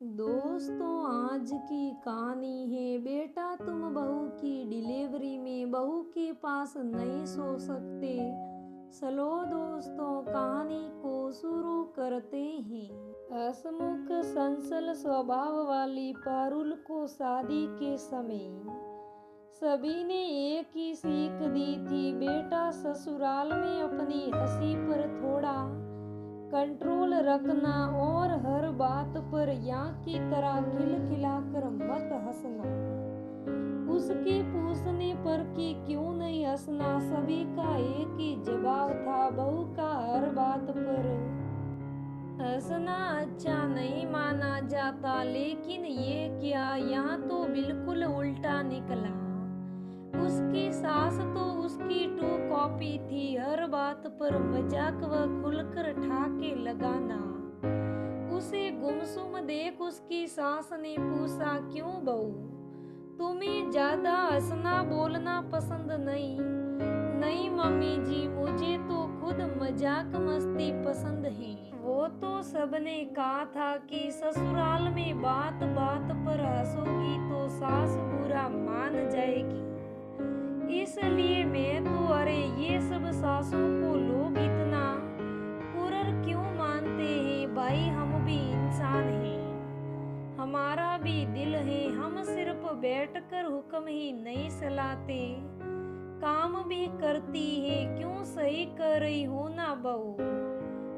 दोस्तों, आज की कहानी है बेटा तुम बहू की डिलीवरी में बहू के पास नहीं सो सकते। चलो दोस्तों, कहानी को शुरू करते हैं। हंसमुख संसल स्वभाव वाली पारुल को शादी के समय सभी ने एक ही सीख दी थी, बेटा ससुराल में अपनी हंसी पर थोड़ा कंट्रोल रखना और हर बात पर यहाँ की तरह खिलखिलाकर मत हंसना। उसके पूछने पर कि क्यों नहीं हंसना, सभी का एक ही जवाब था, बहू का हर बात पर हंसना अच्छा नहीं माना जाता। लेकिन ये क्या, यहाँ तो बिल्कुल उल्टा निकला। उसकी सास तो उसकी टू कॉपी थी, हर बात पर मजाक व खुलकर ठाके लगाना। उसे गुमसुम देख उसकी सास ने पूछा, क्यों बहू, तुम्हें ज्यादा हंसना बोलना पसंद नहीं? नहीं मम्मी जी, मुझे तो खुद मजाक मस्ती पसंद है। वो तो सबने कहा था कि ससुराल में बात बात पर हंसोगी तो सास बुरा मान जाएगी, इसलिए मैं तो। अरे ये सब सासों को लोग इतना कुरर क्यों मानते हैं भाई? हम भी इंसान हैं, हमारा भी दिल है। हम सिर्फ बैठकर हुक्म ही नहीं चलाते, काम भी करती है। क्यों, सही कर रही हो ना बहू?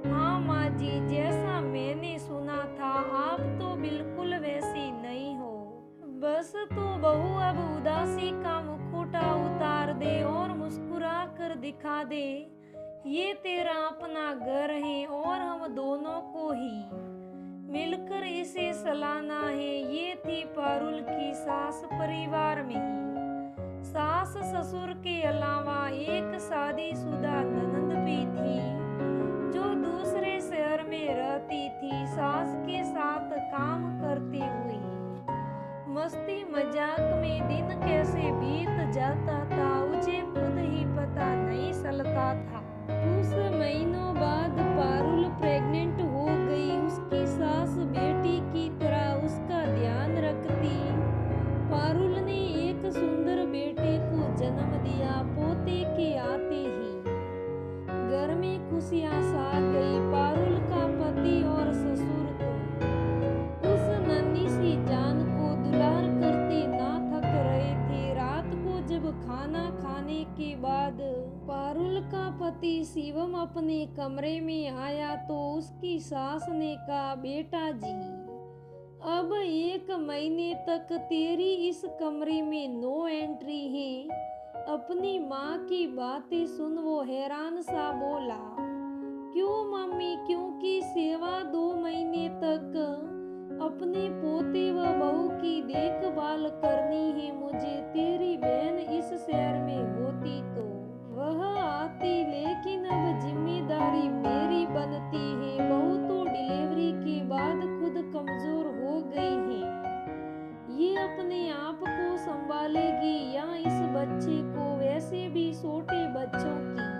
हाँ माँ जी, जैसा मैंने सुना था आप तो बिल्कुल वैसी नहीं हो। बस तो बहू अब उदासी का मुखौटा उतार दे और मुस्कुरा कर दिखा दे, ये तेरा अपना घर है और हम दोनों को ही मिलकर इसे सलाना है। ये थी पारुल की सास। परिवार में ही सास ससुर के अलावा एक शादीशुदा ननद भी थी जो दूसरे शहर में रहती थी, सास के साथ काम करते हुए। मस्ती मजाक में दिन कैसे बीत जाता था उसे खुद ही पता नहीं चलता था। कुछ महीनों बाद पारुल प्रेग्नेंट हो गई। उसकी सास बेटी की तरह उसका ध्यान रखती। पारुल ने एक सुंदर बेटे को जन्म दिया। पोते के आते ही घर में खुशियां छा गई। पारुल का पति और ससुर तो उस नन्ही सी जान को दुलार करते ना थक रहे थे। रात को जब खाना खाने के बाद पारुल का पति शिवम अपने कमरे में आया तो उसकी सास ने कहा, बेटा जी, अब 1 महीने तक तेरी इस कमरे में नो एंट्री है। अपनी माँ की बातें सुन वो हैरान सा बोला, क्यों मम्मी? क्योंकि सेवा 2 महीने तक अपने पोते व बहू की देखभाल करनी है मुझे। तेरी बहन इस शहर में होती तो वह आती, लेकिन अब जिम्मेदारी मेरी बनती है। बहू तो डिलीवरी के बाद खुद कमजोर हो गई है, ये अपने आप को संभालेगी या इस बच्चे को? वैसे भी छोटे बच्चों की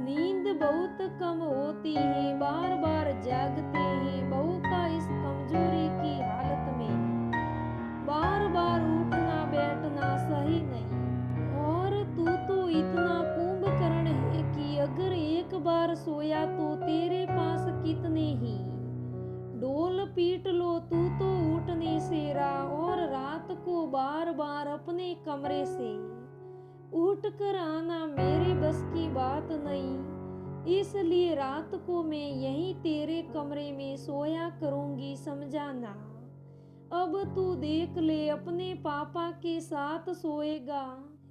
नींद बहुत कम होती है, बार बार जागते हैं। बहू का इस कमजोरी की हालत में बार बार उठना बैठना सही नहीं। और तू तो इतना कुंभकर्ण है कि अगर एक बार सोया तो तेरे पास कितने ही डोल पीट लो, तू तो उठने से रहा। और रात को बार बार अपने कमरे से उठकर आना मेरे बस की बात नहीं, इसलिए रात को मैं यहीं तेरे कमरे में सोया करूंगी, समझाना। अब तू देख ले, अपने पापा के साथ सोएगा।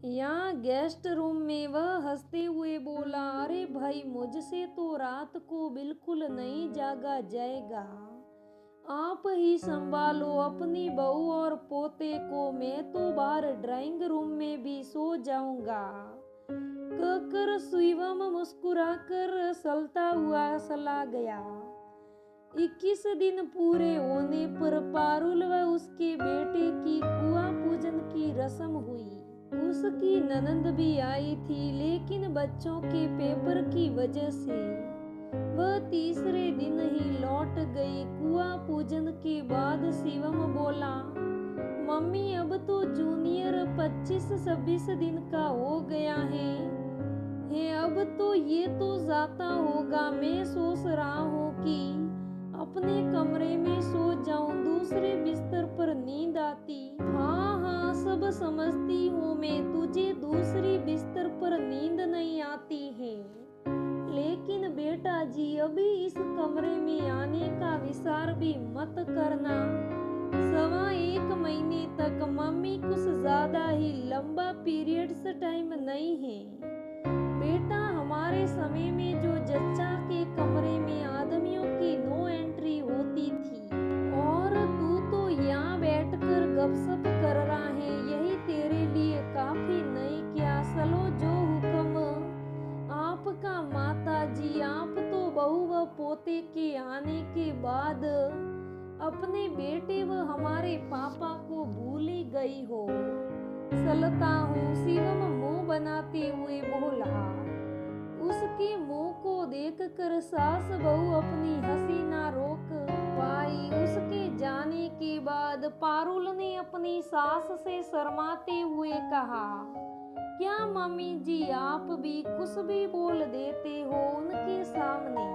यहाँ गेस्ट रूम में वह हंसते हुए बोला, अरे भाई, मुझसे तो रात को बिल्कुल नहीं जागा जाएगा, आप ही संभालो अपनी बहू और पोते को। मैं तो बाहर ड्राइंग रूम में भी सो जाऊंगा, कहकर शिवम मुस्कुराकर चलता हुआ चला गया। 21 दिन पूरे होने पर पारुल व उसके बेटे की कुआं पूजन की रस्म हुई। उसकी ननद भी आई थी, लेकिन बच्चों के पेपर की वजह से वह तीसरे दिन ही लौट गई। कुआं पूजन के बाद शिवम बोला, मम्मी अब तो जूनियर 25-26 दिन का हो गया है, अब तो ये तो जाता होगा। मैं सोच रहा हूँ कि अपने कमरे में सो जाऊं, दूसरे बिस्तर पर नींद आती। हाँ हाँ सब समझती हूँ मैं, तुझे दूसरी बिस्तर पर नींद नहीं आती है, लेकिन बेटा जी अभी इस कमरे में आने का विचार भी मत करना। 1.25 महीने तक मम्मी कुछ ज्यादा ही लंबा पीरियड्स टाइम नहीं है बेटा। हमारे समय में जो जच्चा के कमरे में आदमियों की नो एंट्री होती थी, और तू तो यहाँ बैठकर गपशप कर रहा है, यही तेरे लिए काफी नहीं क्या? चलो जो हुक्म आपका माता जी। आप तो बहू व पोते के आने के बाद अपने बेटे व हमारे पापा को भूल ही गई हो। चलता हूँ, शिवम मुंह बनाते हुए बोला। उसके मुंह को देखकर सास बहू अपनी हंसी ना रोक पाई। उसके जाने के बाद पारुल ने अपनी सास से शर्माते हुए कहा, क्या मम्मी जी आप भी कुछ भी बोल देते हो उनके सामने?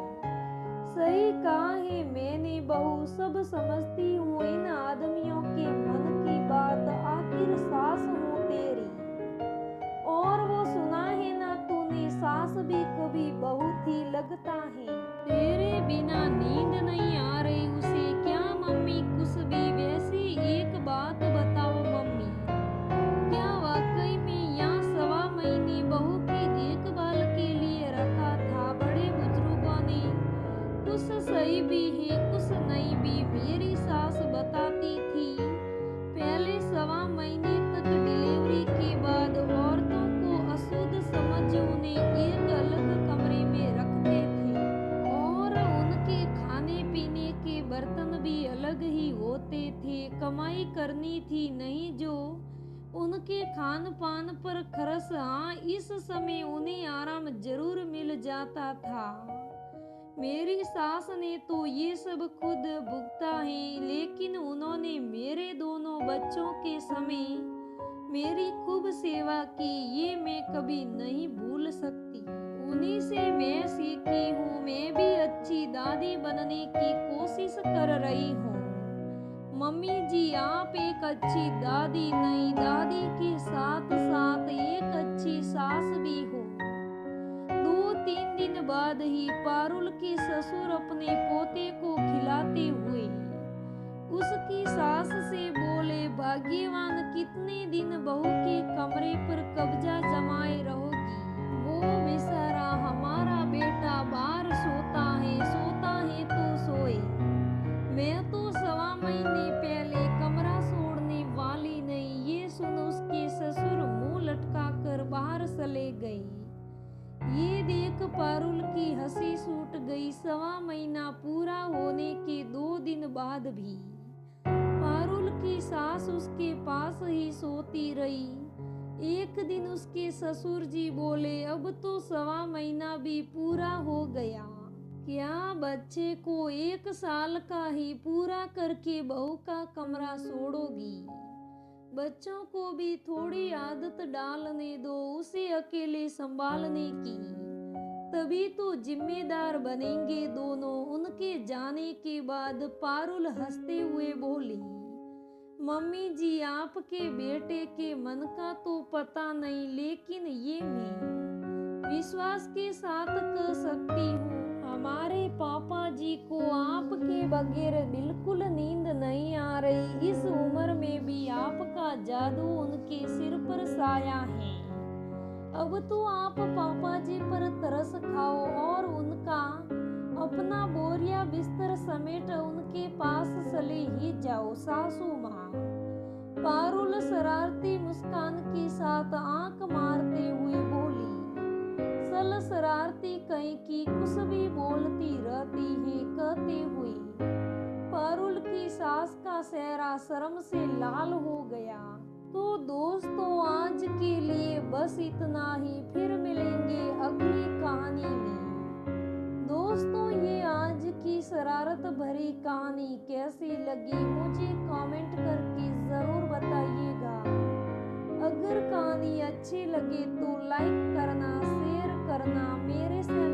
सही कहा है मैंने बहू, सब समझती हूँ इन आदमियों के मन की बात, आखिर सास हूँ तेरी। और वो सुना है ना तूने, सास भी कभी बहू थी लगता है। तेरे बिना नींद नहीं आ रही उसे क्या मम्मी? कुछ भी वैसी एक बात बताओ मम्मी, क्या वाकई में यहाँ 1.25 महीने बहू की देखभाल के लिए रखा था बड़े बुजुर्गों ने? कुछ सही भी है कुछ नहीं भी। मेरी सास बताती थी पहले 1.25 महीने तक डिलीवरी के बाद औरतों को अशुद्ध समझ उन्हें एक अलग कमरे में रखते थे, और उनके खाने पीने के बर्तन भी अलग ही होते थे। कमाई करनी थी नहीं जो उनके खान पान पर खर्च। हाँ इस समय उन्हें आराम जरूर मिल जाता था। मेरी सास ने तो ये सब खुद भुगता है, लेकिन उन्होंने मेरे दोनों बच्चों के समय मेरी खूब सेवा की, ये मैं कभी नहीं भूल सकती। उन्हीं से मैं सीखी हूँ, मैं भी अच्छी दादी बनने की कोशिश कर रही हूँ। मम्मी जी आप एक अच्छी दादी नहीं, दादी के साथ साथ एक अच्छी सास भी हो। 2-3 दिन बाद ही पारुल के ससुर अपने पोते को खिलाते हुए उसकी सास से बोले, भाग्यवान कितने दिन बहू के कमरे पर कब्जा जमाए रहोगी। वो बेचारा हमारा बेटा बाहर सोता है तो सोए। मैं तो 1.25 महीने पहले कमरा छोड़ने वाली नहीं। ये सुन उसके ससुर मुंह लटका कर बाहर चले गए। ये देख पारुल की हंसी छूट गई। 1.25 महीना पूरा होने के 2 दिन बाद भी पारुल की सास उसके पास ही सोती रही। एक दिन उसके ससुर जी बोले, अब तो 1.25 महीना भी पूरा हो गया, क्या बच्चे को 1 साल का ही पूरा करके बहू का कमरा छोड़ोगी? बच्चों को भी थोड़ी आदत डालने दो, उसे अकेले संभालने की, तभी तो जिम्मेदार बनेंगे दोनों। उनके जाने के बाद पारुल हंसते हुए बोली, मम्मी जी आपके बेटे के मन का तो पता नहीं, लेकिन ये मैं विश्वास के साथ कह सकती हूँ हमारे पापा जी को आपके बगैर बिल्कुल नींद नहीं आ रही। इस उम्र में भी आपका जादू उनके सिर पर साया है। अब तो आप पापा जी पर तरस खाओ और उनका अपना बोरिया बिस्तर समेट उनके पास चले ही जाओ। सासू माँ पारुल शरारती मुस्कान के साथ आंख मारते हुए बोली, सल शरारती कहीं की कुछ भी बोलती रहती है। कहते हुए पारुल की सास का चेहरा शर्म से लाल हो गया। तो दोस्तों आज के लिए बस इतना ही, फिर मिलेंगे अगली कहानी में। दोस्तों ये आज की शरारत भरी कहानी कैसी लगी मुझे कमेंट करके ज़रूर बताइएगा। अगर कहानी अच्छी लगे तो लाइक करना, शेयर करना, मेरे से